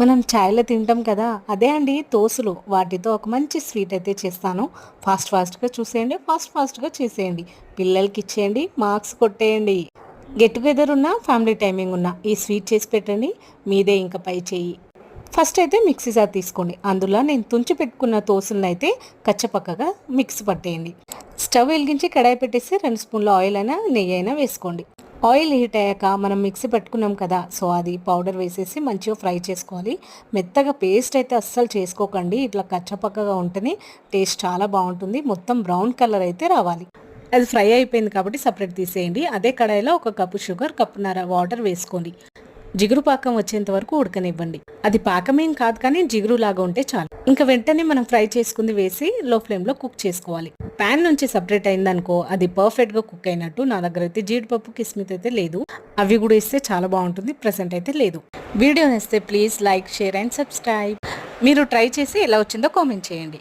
మనం చాయ్లో తింటాం కదా, అదే అండి తోసులు. వాటితో ఒక మంచి స్వీట్ అయితే చేస్తాను. ఫాస్ట్‌గా చూసేయండి. ఫాస్ట్‌గా చేసేయండి. పిల్లలకి ఇచ్చేయండి. మార్క్స్ కొట్టేయండి. గెట్ టుగెదర్ ఉన్నా, ఫ్యామిలీ టైమింగ్ ఉన్నా ఈ స్వీట్ చేసి పెట్టండి. మీదే ఇంక పై చెయ్యి. ఫస్ట్ అయితే మిక్సీ జార్ తీసుకోండి. అందులో నేను తుంచి పెట్టుకున్న తోసులనైతే కచ్చపక్కగా మిక్స్ పట్టేయండి. స్టవ్ వెలిగించి కడాయి పెట్టేసి 2 స్పూన్ల ఆయిల్ అయినా నెయ్యి అయినా వేసుకోండి. ఆయిల్ హీట్ అయ్యాక మనం మిక్సీ పెట్టుకున్నాం కదా, సో అది పౌడర్ వేసేసి మంచిగా ఫ్రై చేసుకోవాలి. మెత్తగా పేస్ట్ అయితే అస్సలు చేసుకోకండి. ఇట్లా కచ్చపక్కగా ఉంటేనే టేస్ట్ చాలా బాగుంటుంది. మొత్తం బ్రౌన్ కలర్ అయితే రావాలి. అది ఫ్రై అయిపోయింది కాబట్టి సపరేట్ తీసేయండి. అదే కడాయిలో ఒక కప్పు షుగర్, కప్పున్నర వాటర్ వేసుకోండి. జిగురు పాకం వచ్చేంత వరకు ఉడకనివ్వండి. అది పాకమేం కాదు కానీ జిగురు లాగా ఉంటే చాలు. ఇంకా వెంటనే మనం ఫ్రై చేసుకుంది వేసి లో ఫ్లేమ్లో కుక్ చేసుకోవాలి. ప్యాన్ నుంచి సపరేట్ అయిందనుకో అది పర్ఫెక్ట్గా కుక్ అయినట్టు. నా దగ్గర అయితే జీడిపప్పు కిస్మిత్ అయితే లేదు. అవి కూడా ఇస్తే చాలా బాగుంటుంది. ప్రెసెంట్ అయితే లేదు. వీడియో నచ్చితే please like, share and subscribe. మీరు ట్రై చేసి ఎలా వచ్చిందో కామెంట్ చేయండి.